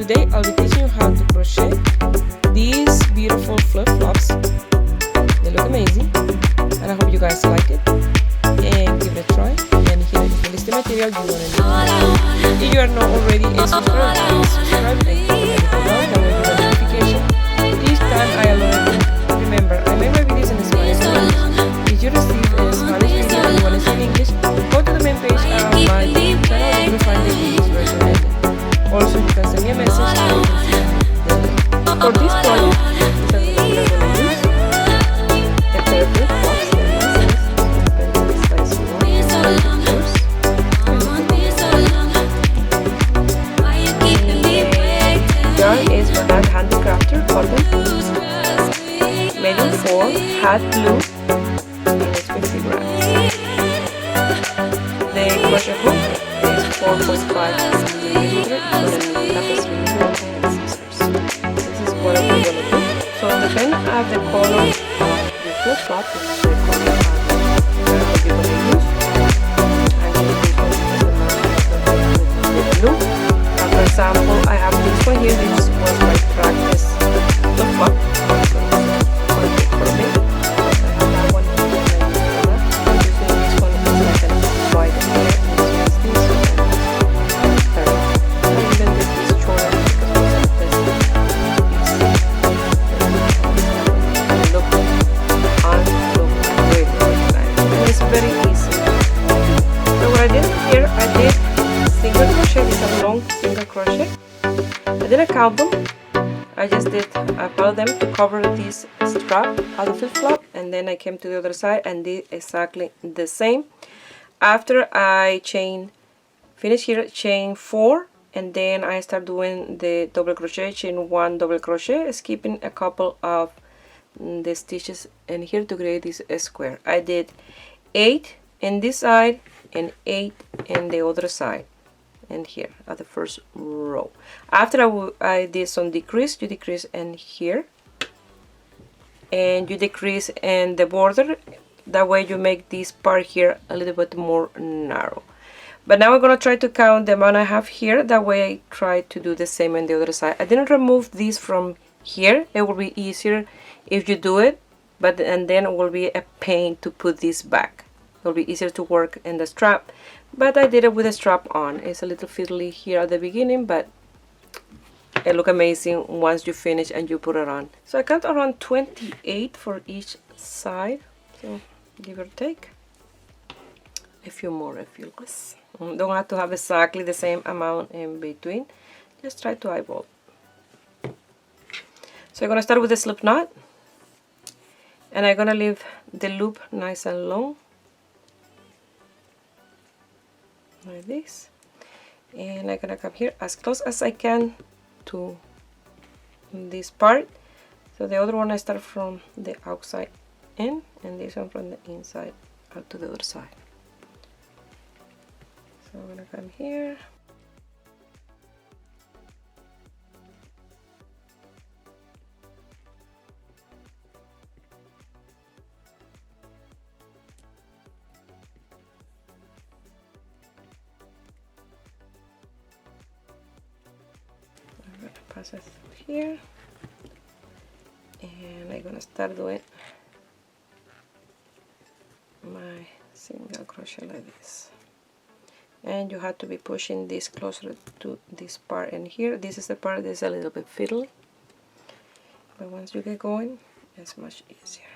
today I'll be teaching you how to crochet these beautiful flip-flops. They look amazing and I hope you guys like it and give it a try. And here is the list of material you want to do. If you are not already a subscriber, please subscribe and click the bell that will give a notification each time I upload it. Remember, I make my videos in Spanish and English. If you receive a Spanish video and you want to see in English, go to the main page of my YouTube channel. You will find the English version of it. Also, you can send me a message and you can see the link. For this project, this is what I'm going to use. A pair of flip-flops, depending on the size you want. Yarn is for that handicrafter cotton, medium 4, hat blue, and it's 50 grams. The crochet hook is 4.5 millimeter. It's going to need tapestry needle and scissors. This is what I'm going to do. So depending on the color of your flip-flop, this is the color that you're going to use. I'm going to use the blue. For example, I have this one here. This was my practice flip-flop. So it's for me. I have that one here and I use that. I'm using this one is like a white in here. And this one is this. I even did this shorter because of this piece. And look really nice. And it's very easy. So what I did here, I did single crochet. These are long single crochet. I didn't count them. I just did pile them to cover this strap of the flip-flop, and then I came to the other side and did exactly the same. After I finish here, chain 4, and then I start doing the double crochet, chain 1 double crochet, skipping a couple of the stitches in here to create this square. I did 8 in this side and 8 in the other side, and here at the first row. After I did some decrease, you decrease in here and you decrease in the border. That way you make this part here a little bit more narrow. But now we're going to try to count the amount I have here. That way I try to do the same on the other side. I didn't remove this from here. It will be easier if you do it, and then it will be a pain to put this back. It will be easier to work in the strap, but I did it with a strap on. It's a little fiddly here at the beginning, but it looks amazing once you finish and you put it on. So I count around 28 for each side, so give or take a few more, a few less. Don't have to have exactly the same amount in between, just try to eyeball. So I'm going to start with the slip knot, and I'm going to leave the loop nice and long like this, and I'm gonna come here as close as I can to this part. So the other one I start from the outside in, and this one from the inside out to the other side. So I'm gonna come here, pass it through here, and I'm gonna start doing my single crochet like this. And you have to be pushing this closer to this part in here. This is the part that is a little bit fiddly, but once you get going, it's much easier.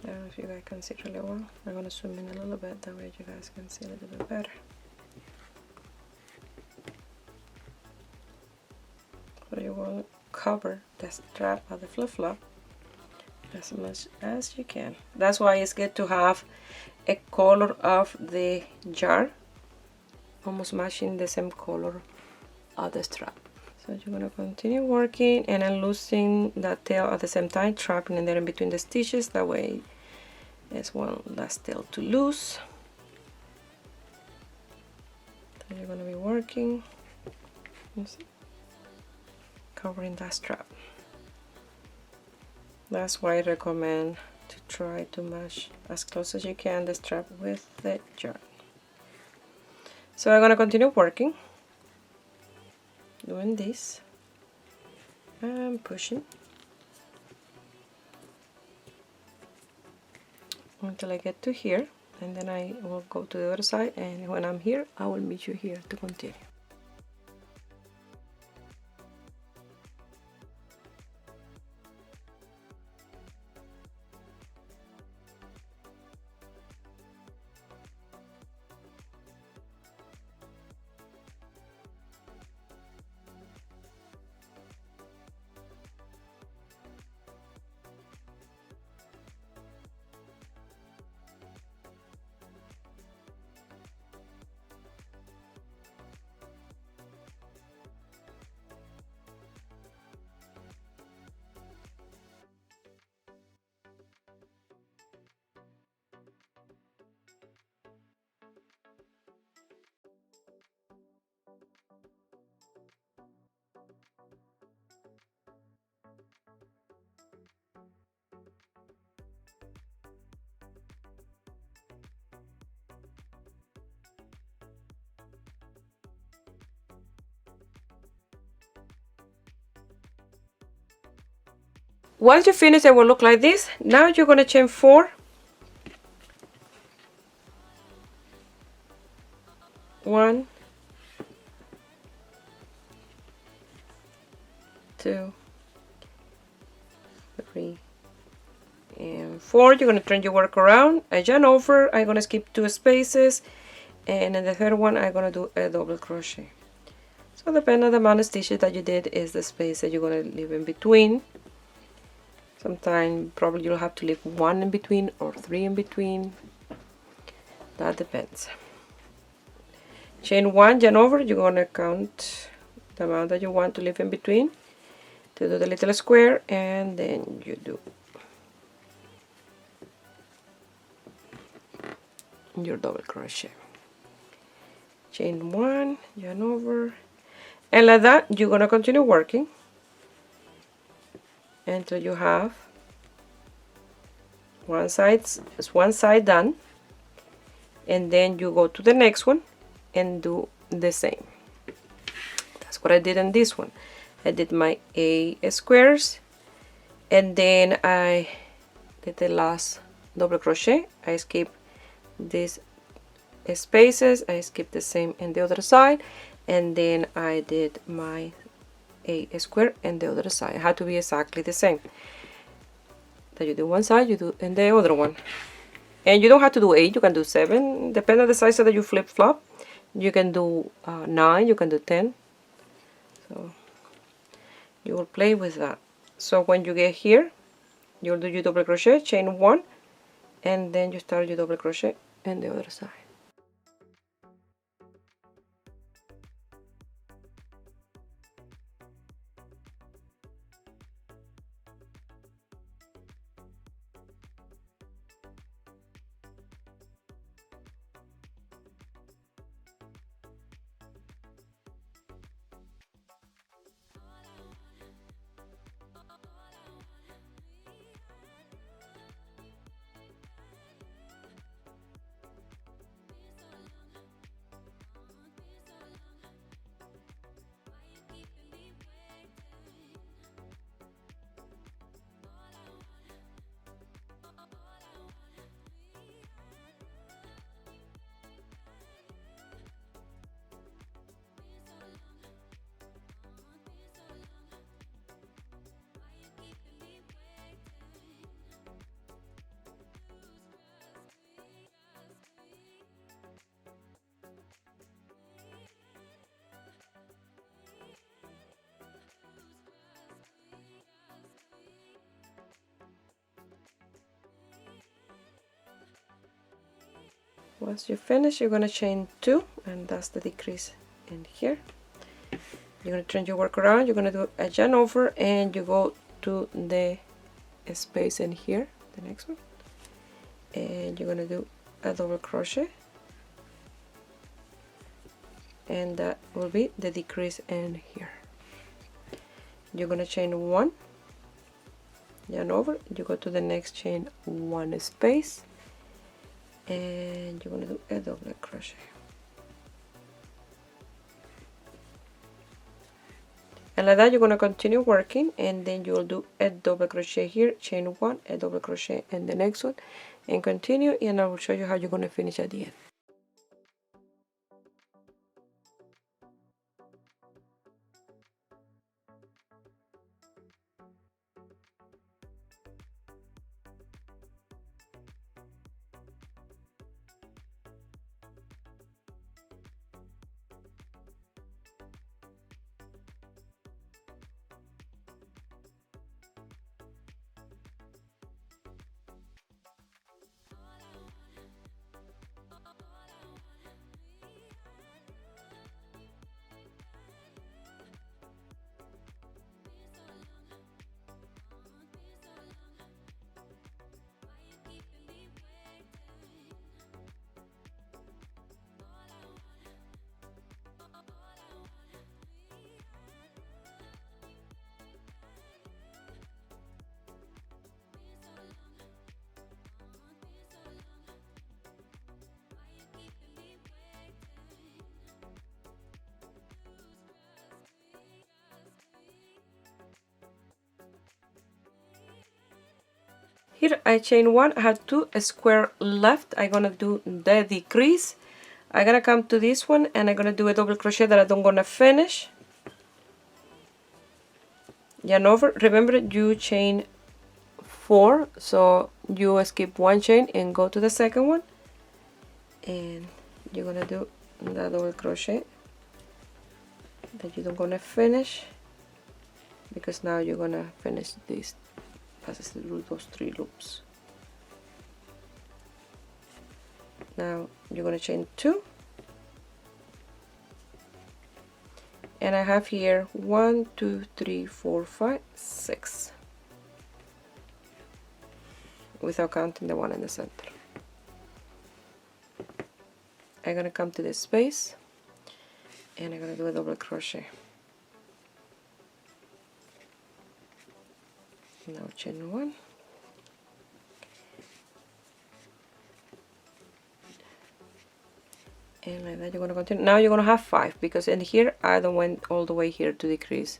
I don't know if you guys can see really well. I'm going to zoom in a little bit, that way you guys can see a little bit better. So you want to cover the strap of the flip-flop as much as you can. That's why it's good to have a color of the jar almost matching the same color of the strap. So you're going to continue working and then loosening that tail at the same time, trapping in there in between the stitches. That way it's one less tail to loose. So you're going to be working, covering that strap. That's why I recommend to try to match as close as you can the strap with the yarn. So I'm going to continue working, doing this and pushing until I get to here, and then I will go to the other side, and when I'm here I will meet you here to continue. Once you finish, it will look like this. Now you're going to chain 4, 1, 2, 3, and 4. You're going to turn your work around, a yarn over. I'm going to skip 2 spaces, and in the third one I'm going to do a double crochet. So depending on the amount of stitches that you did is the space that you're going to leave in between. Sometimes probably you'll have to leave 1 in between or 3 in between. That depends. Chain 1, yarn over. You're going to count the amount that you want to leave in between to do the little square, and then you do your double crochet. Chain 1, yarn over, and like that you're going to continue working until you have one side done, and then you go to the next one and do the same. That's what I did in this one. I did my A squares, and then I did the last double crochet. I skipped these spaces, I skipped the same in the other side, and then I did my A square and the other side. It had to be exactly the same. That you do one side, you do in the other one. And you don't have to do 8, you can do 7, depending on the size that you flip flop. You can do 9, you can do 10. So you will play with that. So when you get here, you'll do your double crochet, chain 1, and then you start your double crochet in the other side. Once you finish, you're going to chain 2, and that's the decrease in here. You're going to turn your work around, you're going to do a yarn over, and you go to the space in here, the next one, and you're going to do a double crochet, and that will be the decrease in here. You're going to chain 1, yarn over, you go to the next chain 1 space, and you're going to do a double crochet. And like that you're going to continue working, and then you'll do a double crochet here, chain 1, a double crochet in the next one, and continue, and I will show you how you're going to finish at the end. Here I chain 1, I have 2 square left. I'm gonna do the decrease. I'm gonna come to this one and I'm gonna do a double crochet that I don't gonna finish. Yarn over. Remember, you chain 4, so you skip 1 chain and go to the second one, and you're gonna do the double crochet that you don't gonna finish, because now you're gonna finish this, passes through those 3 loops. Now you're gonna chain 2, and I have here 1, 2, 3, 4, 5, 6, without counting the one in the center. I'm gonna come to this space and I'm gonna do a double crochet. Now chain 1, and like that you're gonna continue. Now you're gonna have 5, because in here I don't went all the way here to decrease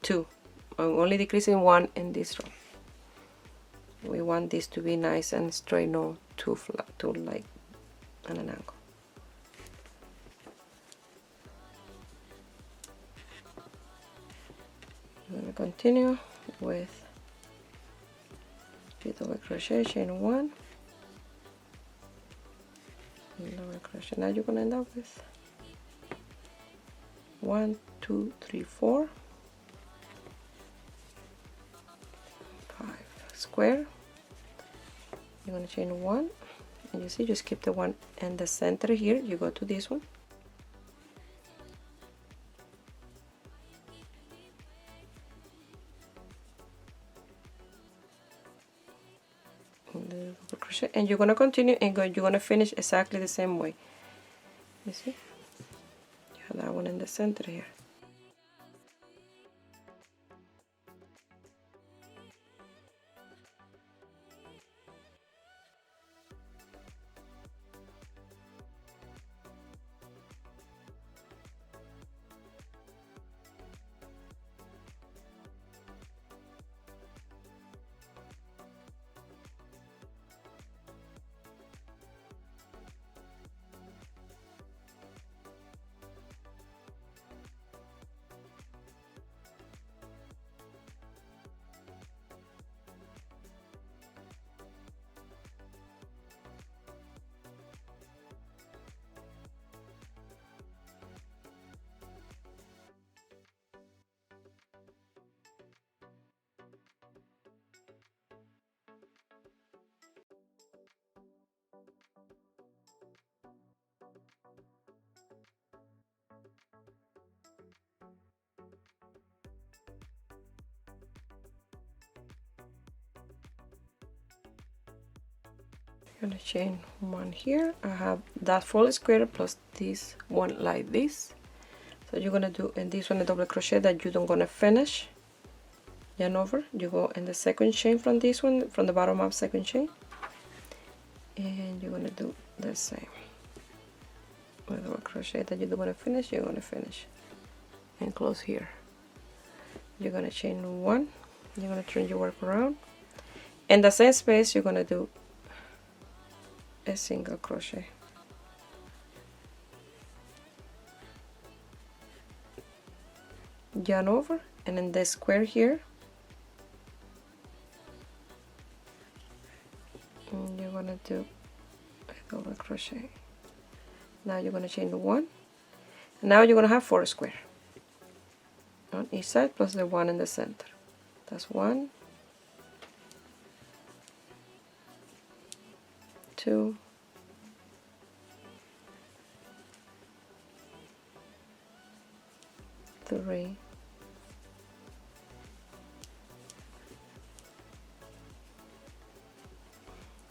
2. I'm only decreasing 1 in this row. We want this to be nice and straight, not too flat, too like at an angle. I'm going to continue with the double crochet, chain 1, double crochet. Now you're going to end up with 1, 2, 3, 4, 5 square. You're going to chain 1, and you see, just keep the one in the center here. You go to this one, crochet, and you're going to continue and you're going to finish exactly the same way. You see, you have that one in the center here. I'm going to chain 1 here. I have that full square plus this one like this. So you're going to do in this one a double crochet that you don't going to finish. yarn over, you go in the second chain from this one, from the bottom of second chain, and you're going to do the same with the crochet that you don't want to finish. You're going to finish and close here. You're going to chain one, you're going to turn your work around, in the same space you're going to do a single crochet. Yarn over, and in the square here you're going to do a double crochet. Now you're going to chain one, and now you're going to have 4 squares on each side plus the one in the center. That's 1, 2, 3,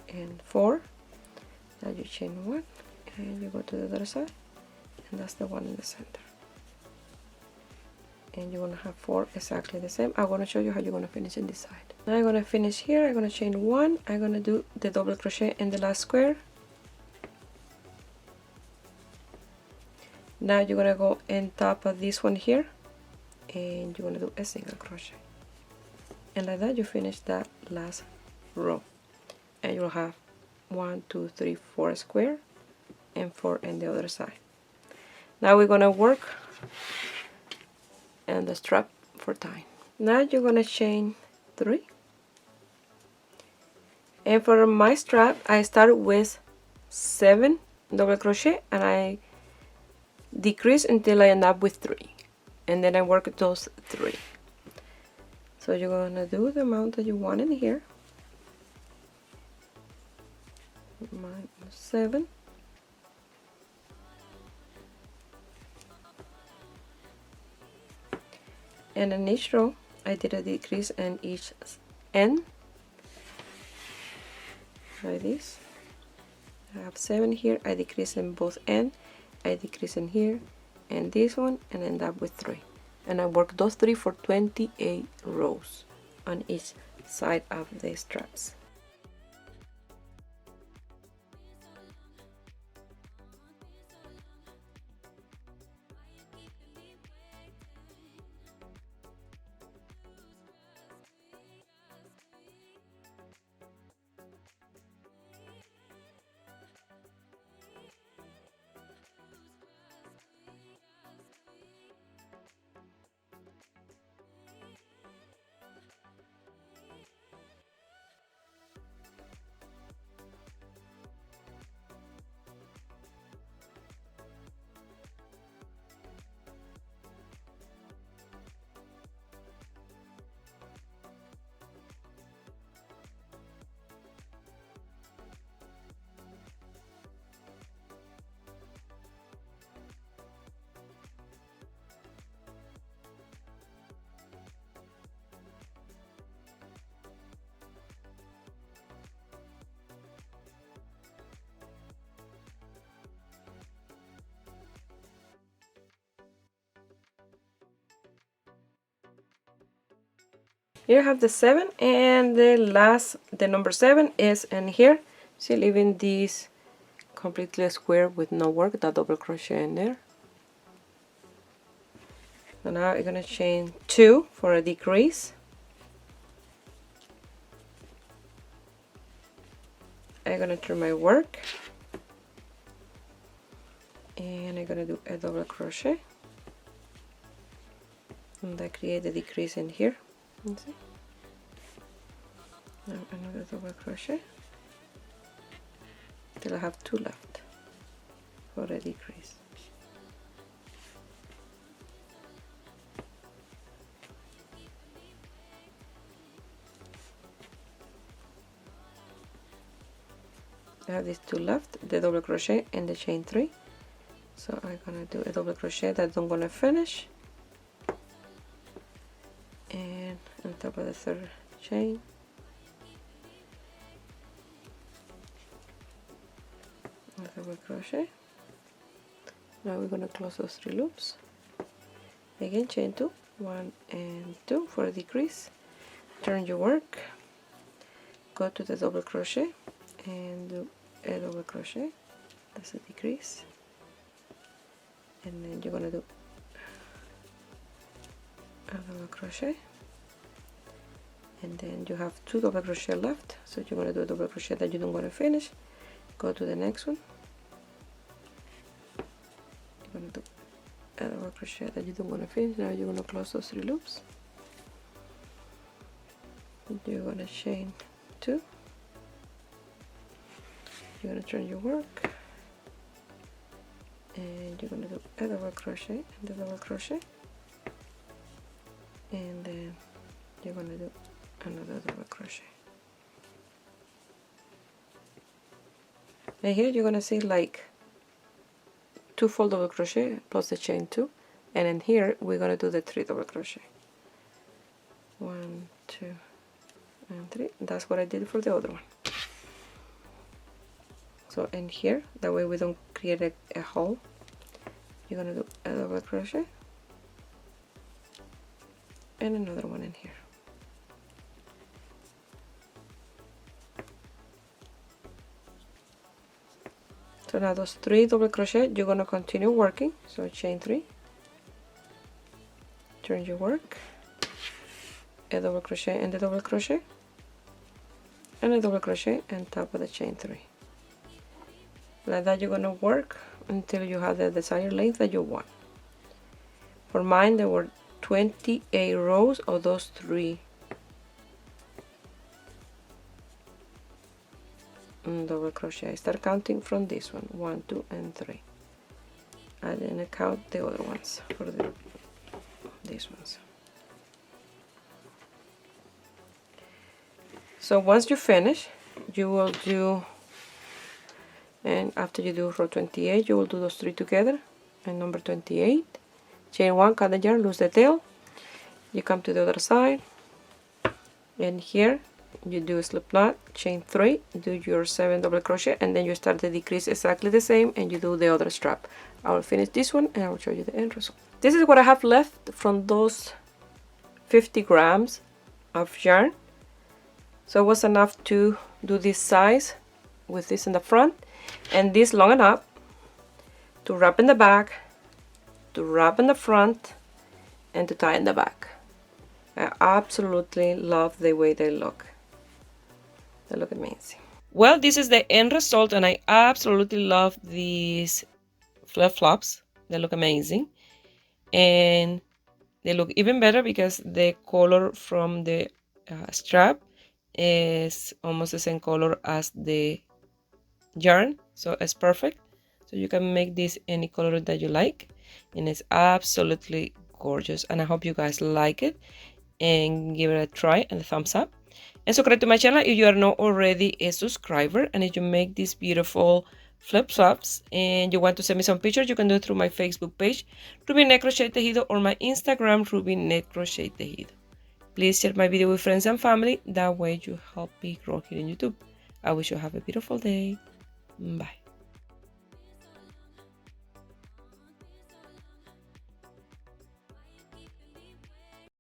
and 4. Now you chain one, and you go to the other side, and that's the one in the center. And you're going to have 4 exactly the same. I'm going to show you how you're going to finish in this side. Now I'm going to finish here. I'm going to chain one. I'm going to do the double crochet in the last square. Now you're going to go on top of this one here, and you're going to do a single crochet. And like that you finish that last row. And you'll have 1, 2, 3, 4 square and 4 in the other side. Now we're going to work and the strap for tying. Now you're going to chain 3, and for my strap I start with 7 double crochet, and I decrease until I end up with 3, and then I work those 3. So you're going to do the amount that you want in here, minus 7, and in each row I did a decrease in each end like this. I have 7 here, I decrease in both ends, I decrease in here and this one, and end up with 3, and I work those 3 for 28 rows on each side of the straps. Here I have the 7, and the number 7 is in here. See, leaving this completely square with no work, that double crochet in there. So now I'm going to chain 2 for a decrease. I'm going to turn my work, and I'm going to do a double crochet, and I create the decrease in here. See? Now another double crochet till I have 2 left for a decrease. I have these 2 left, the double crochet and the chain 3. So I'm gonna do a double crochet that I'm gonna finish, and on top of the 3rd chain, a double crochet. Now we're gonna close those 3 loops. Again, chain 2, 1 and 2 for a decrease. turn your work, go to the double crochet and do a double crochet. That's a decrease, and then you're gonna do a double crochet, and then you have 2 double crochet left, so you're gonna do a double crochet that you don't want to finish. Go to the next one, you're gonna do a double crochet that you don't want to finish. Now you're gonna close those 3 loops. You're gonna chain 2, you're gonna turn your work, and you're gonna do a double crochet and a double crochet, and then you're gonna do another double crochet. And here you're gonna see like 2 full double crochet plus the chain 2, and then here we're gonna do the 3 double crochet. 1, 2, and 3. That's what I did for the other one. So in here, that way we don't create a hole, you're gonna do a double crochet and another one in here. So now those 3 double crochet, you're gonna continue working. So chain 3, turn your work, a double crochet and a double crochet, and a double crochet on top of the chain 3. Like that you're gonna work until you have the desired length that you want. For mine there were 28 rows of those 3 double crochet. I start counting from this one, 1, 2, and 3. I didn't count the other ones for these ones. So once you finish, you will do, and after you do row 28, you will do those 3 together, and number 28, chain 1, cut the yarn, lose the tail, you come to the other side, and here you do a slip knot, chain 3, do your 7 double crochet, and then you start the decrease exactly the same, and you do the other strap. I will finish this one and I will show you the end result. This is what I have left from those 50 grams of yarn. So it was enough to do this size with this in the front, and this long enough to wrap in the back, to wrap in the front, and to tie in the back. I absolutely love the way they look. They look amazing. Well, this is the end result, and I absolutely love these flip-flops. They look amazing, and they look even better because the color from the strap is almost the same color as the yarn, so it's perfect. So you can make this any color that you like, and it's absolutely gorgeous. And I hope you guys like it and give it a try and a thumbs up, and subscribe to my channel if you are not already a subscriber. And if you make these beautiful flip-flops and you want to send me some pictures, you can do it through my Facebook page, Ruby Net Crochet Tejido, or my Instagram, Ruby Net Crochet Tejido. Please share my video with friends and family. That way you help me grow here in YouTube. I wish you have a beautiful day. Bye.